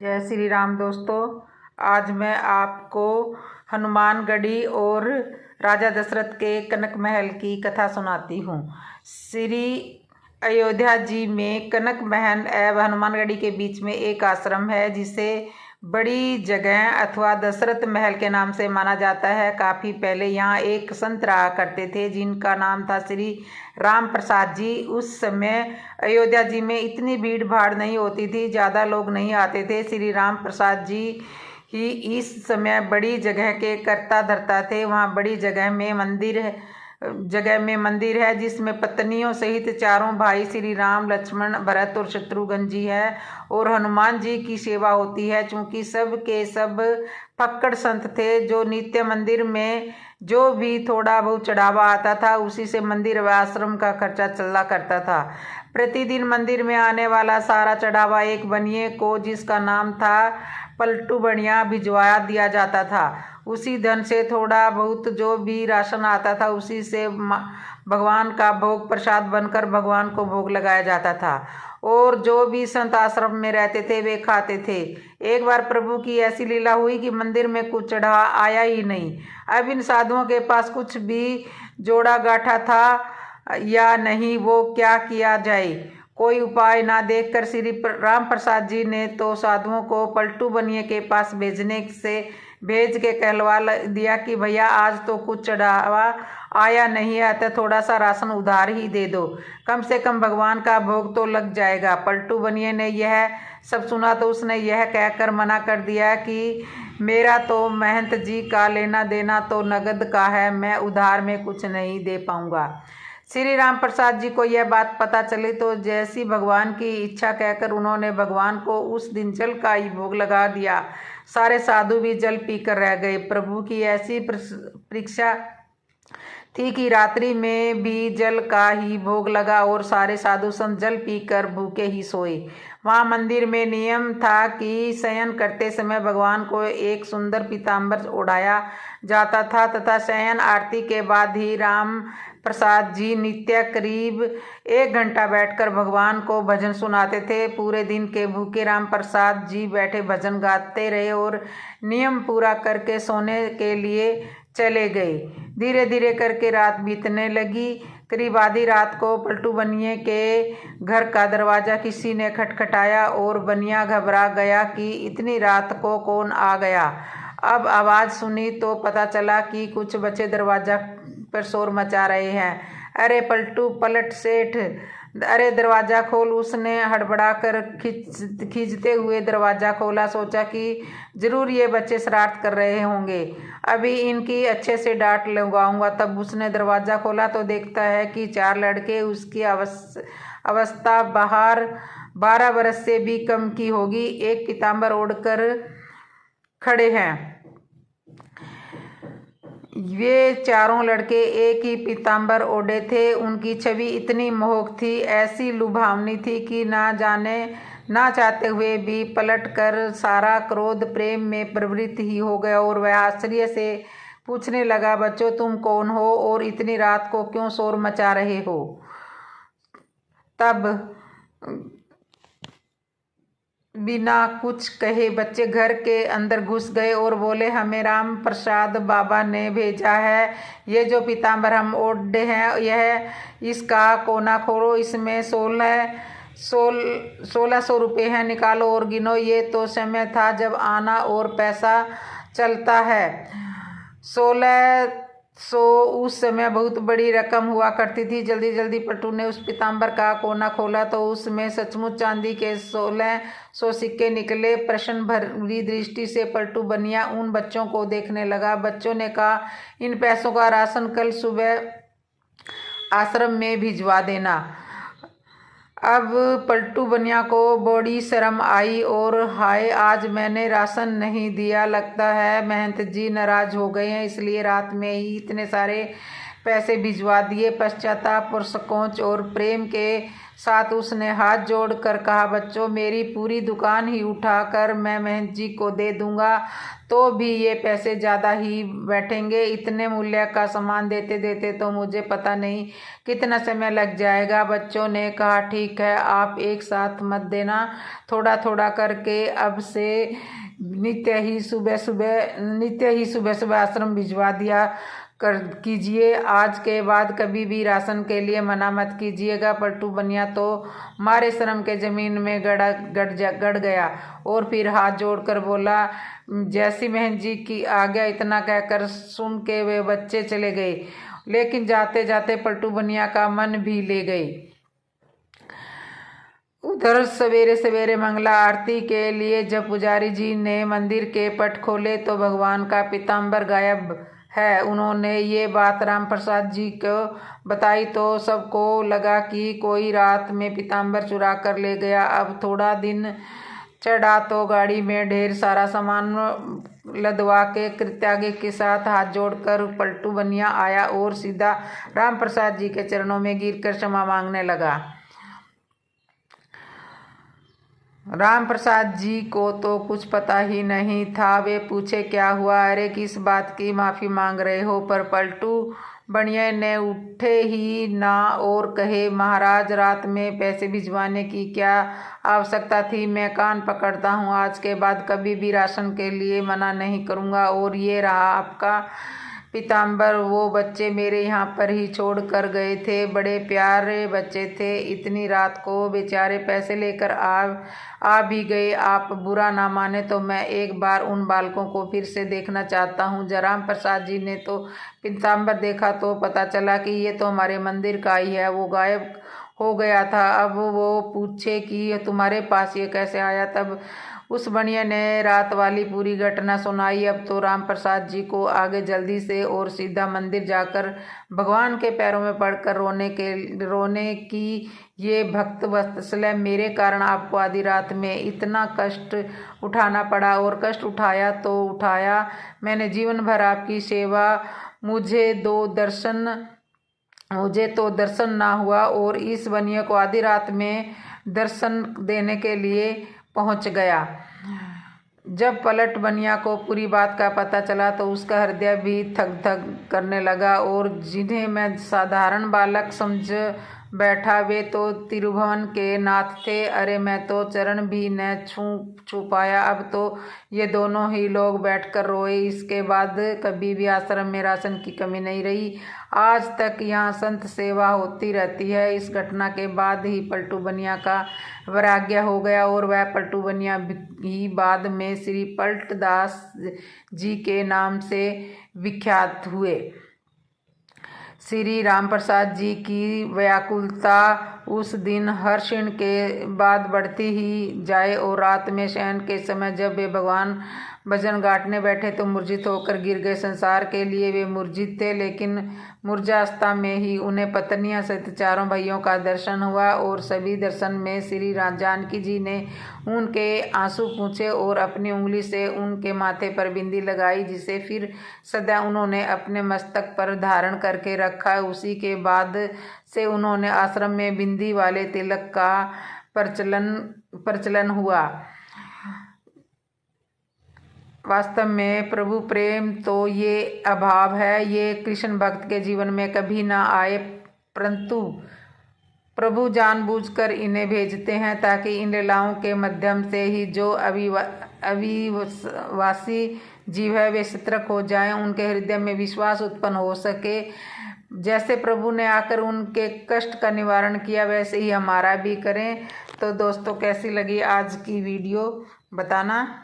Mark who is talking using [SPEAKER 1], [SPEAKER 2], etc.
[SPEAKER 1] जय श्री राम दोस्तों। आज मैं आपको हनुमानगढ़ी और राजा दशरथ के कनक महल की कथा सुनाती हूँ। श्री अयोध्या जी में कनक महल एवं हनुमानगढ़ी के बीच में एक आश्रम है जिसे बड़ी जगह अथवा दशरथ महल के नाम से माना जाता है। काफ़ी पहले यहाँ एक संत रहा करते थे जिनका नाम था श्री राम प्रसाद जी। उस समय अयोध्या जी में इतनी भीड़ भाड़ नहीं होती थी, ज़्यादा लोग नहीं आते थे। श्री राम प्रसाद जी ही इस समय बड़ी जगह के कर्ता धर्ता थे। वहाँ बड़ी जगह में मंदिर है जिसमें पत्नियों सहित चारों भाई श्री राम, लक्ष्मण, भरत और शत्रुघ्न जी है और हनुमान जी की सेवा होती है। चूँकि सब के सब फक्कड़ संत थे जो नित्य मंदिर में जो भी थोड़ा बहुत चढ़ावा आता था उसी से मंदिर व आश्रम का खर्चा चला करता था। प्रतिदिन मंदिर में आने वाला सारा चढ़ावा एक बनिए को, जिसका नाम था पलटू बनिया, भिजवा दिया जाता था। उसी धन से थोड़ा बहुत जो भी राशन आता था उसी से भगवान का भोग प्रसाद बनकर भगवान को भोग लगाया जाता था और जो भी संत आश्रम में रहते थे वे खाते थे। एक बार प्रभु की ऐसी लीला हुई कि मंदिर में कुछ चढ़ावा आया ही नहीं। अब इन साधुओं के पास कुछ भी जोड़ा गाठा था या नहीं, वो क्या किया जाए। कोई उपाय ना देखकर श्री राम प्रसाद जी ने तो साधुओं को पलटू बनिए के पास भेज के कहलवा दिया कि भैया आज तो कुछ चढ़ावा आया नहीं है, तो थोड़ा सा राशन उधार ही दे दो, कम से कम भगवान का भोग तो लग जाएगा। पलटू बनिए ने यह सब सुना तो उसने यह कहकर मना कर दिया कि मेरा तो महंत जी का लेना देना तो नगद का है, मैं उधार में कुछ नहीं दे पाऊंगा। श्री राम प्रसाद जी को यह बात पता चली तो जैसी भगवान की इच्छा कहकर उन्होंने भगवान को उस दिन जल का ही भोग लगा दिया। सारे साधु भी जल पीकर रह गए। प्रभु की ऐसी परीक्षा थी कि रात्रि में भी जल का ही भोग लगा और सारे साधु संत जल पीकर भूखे ही सोए। वहाँ मंदिर में नियम था कि शयन करते समय भगवान को एक सुंदर पीताम्बर ओढ़ाया जाता था तथा शयन आरती के बाद ही राम प्रसाद जी नित्य करीब 1 घंटा बैठकर भगवान को भजन सुनाते थे। पूरे दिन के भूखे राम प्रसाद जी बैठे भजन गाते रहे और नियम पूरा करके सोने के लिए चले गए। धीरे धीरे करके रात बीतने लगी। करीब आधी रात को पलटू बनिए के घर का दरवाज़ा किसी ने खटखटाया और बनिया घबरा गया कि इतनी रात को कौन आ गया। अब आवाज़ सुनी तो पता चला कि कुछ बच्चे दरवाज़ा पर शोर मचा रहे हैं। अरे पलटू, पलट सेठ, अरे दरवाज़ा खोल। उसने हड़बड़ा कर खींचते हुए दरवाज़ा खोला। सोचा कि ज़रूर ये बच्चे शरारत कर रहे होंगे, अभी इनकी अच्छे से डांट लगाऊंगा। तब उसने दरवाज़ा खोला तो देखता है कि 4 लड़के, उसकी अवस्था बाहर 12 बरस से भी कम की होगी, एक पीताम्बर ओढ़कर खड़े हैं। वे चारों लड़के एक ही पीताम्बर ओढ़े थे। उनकी छवि इतनी मोहक थी, ऐसी लुभावनी थी कि ना चाहते हुए भी पलट कर सारा क्रोध प्रेम में प्रवृत्त ही हो गया और वह आश्चर्य से पूछने लगा, बच्चों तुम कौन हो और इतनी रात को क्यों शोर मचा रहे हो। तब बिना कुछ कहे बच्चे घर के अंदर घुस गए और बोले, हमें राम प्रसाद बाबा ने भेजा है। ये जो पीताम्बर हम ओढ़े हैं इसका कोना खोलो, इसमें 1600 रुपये हैं, निकालो और गिनो। ये तो समय था जब आना और पैसा चलता है। 1600 उस समय बहुत बड़ी रकम हुआ करती थी। जल्दी जल्दी पलटू ने उस पीताम्बर का कोना खोला तो उसमें सचमुच चांदी के 1600 सिक्के निकले। प्रश्न भरी दृष्टि से पलटू बनिया उन बच्चों को देखने लगा। बच्चों ने कहा, इन पैसों का राशन कल सुबह आश्रम में भिजवा देना। अब पलटू बनिया को बड़ी शर्म आई और हाय, आज मैंने राशन नहीं दिया, लगता है महंत जी नाराज हो गए हैं, इसलिए रात में ही इतने सारे पैसे भिजवा दिए। पश्चाताप और संकोच और प्रेम के साथ उसने हाथ जोड़कर कहा, बच्चों, मेरी पूरी दुकान ही उठाकर मैं महंत जी को दे दूंगा तो भी ये पैसे ज़्यादा ही बैठेंगे। इतने मूल्य का सामान देते देते तो मुझे पता नहीं कितना समय लग जाएगा। बच्चों ने कहा, ठीक है, आप एक साथ मत देना, थोड़ा थोड़ा करके अब से नित्य ही सुबह सुबह आश्रम भिजवा दिया कर कीजिए। आज के बाद कभी भी राशन के लिए मना मत कीजिएगा। पलटू बनिया तो मारे शर्म के जमीन में गड़ गया और फिर हाथ जोड़कर बोला, जैसी महंत जी की आज्ञा। इतना कहकर सुन के वे बच्चे चले गए, लेकिन जाते जाते पलटू बनिया का मन भी ले गई। उधर सवेरे सवेरे मंगला आरती के लिए जब पुजारी जी ने मंदिर के पट खोले तो भगवान का पीताम्बर गायब है। उन्होंने ये बात राम प्रसाद जी को बताई तो सबको लगा कि कोई रात में पीताम्बर चुरा कर ले गया। अब थोड़ा दिन चढ़ा तो गाड़ी में ढेर सारा सामान लदवा के कृतज्ञता के साथ हाथ जोड़कर पलटू बनिया आया और सीधा राम प्रसाद जी के चरणों में गिरकर क्षमा मांगने लगा। राम प्रसाद जी को तो कुछ पता ही नहीं था। वे पूछे, क्या हुआ? अरे, किस बात की माफ़ी मांग रहे हो? पर पलटू बनिया ने उठे ही ना और कहे, महाराज, रात में पैसे भिजवाने की क्या आवश्यकता थी? मैं कान पकड़ता हूँ, आज के बाद कभी भी राशन के लिए मना नहीं करूँगा। और ये रहा आपका पीताम्बर, वो बच्चे मेरे यहाँ पर ही छोड़ कर गए थे, बड़े प्यारे बच्चे थे। इतनी रात को बेचारे पैसे लेकर आ भी गए। आप बुरा ना माने तो मैं एक बार उन बालकों को फिर से देखना चाहता हूँ। राम प्रसाद जी ने तो पीताम्बर देखा तो पता चला कि ये तो हमारे मंदिर का ही है। वो गायब हो गया था। अब वो पूछे कि तुम्हारे पास ये कैसे आया? तब उस बनिया ने रात वाली पूरी घटना सुनाई। अब तो राम प्रसाद जी को आगे जल्दी से और सीधा मंदिर जाकर भगवान के पैरों में पड़कर रोने की ये भक्त वत्सल, मेरे कारण आपको आधी रात में इतना कष्ट उठाना पड़ा। और कष्ट उठाया तो उठाया, मैंने जीवन भर आपकी सेवा, मुझे तो दर्शन ना हुआ और इस बनिया को आधी रात में दर्शन देने के लिए पहुंच गया। जब पलट बनिया को पूरी बात का पता चला तो उसका हृदय भी थक थक करने लगा और जिन्हें मैं साधारण बालक समझ बैठा वे तो तिरुभुवन के नाथ थे। अरे, मैं तो चरण भी न छू पाया। अब तो ये दोनों ही लोग बैठकर रोए। इसके बाद कभी भी आश्रम में राशन की कमी नहीं रही। आज तक यहाँ संत सेवा होती रहती है। इस घटना के बाद ही पलटू बनिया का वैराग्य हो गया और वह पलटू बनिया ही बाद में श्री पलट दास जी के नाम से विख्यात हुए। श्री राम प्रसाद जी की व्याकुलता उस दिन हर क्षण के बाद बढ़ती ही जाए और रात में शयन के समय जब वे भगवान भजन गाटने बैठे तो मूर्छित होकर गिर गए। संसार के लिए वे मूर्छित थे, लेकिन मूर्छावस्था में ही उन्हें पत्नियां सहित चारों भाइयों का दर्शन हुआ और सभी दर्शन में श्री जानकी जी ने उनके आंसू पूछे और अपनी उंगली से उनके माथे पर बिंदी लगाई, जिसे फिर सदा उन्होंने अपने मस्तक पर धारण करके रखा। उसी के बाद से उन्होंने आश्रम में बिंदी वाले तिलक का प्रचलन हुआ। वास्तव में प्रभु प्रेम तो ये अभाव है, ये कृष्ण भक्त के जीवन में कभी ना आए, परंतु प्रभु जानबूझकर इन्हें भेजते हैं ताकि इन लीलाओं के माध्यम से ही जो अविश्वासी जीव है वे सतर्क हो जाएं, उनके हृदय में विश्वास उत्पन्न हो सके। जैसे प्रभु ने आकर उनके कष्ट का निवारण किया वैसे ही हमारा भी करें। तो दोस्तों, कैसी लगी आज की वीडियो बताना।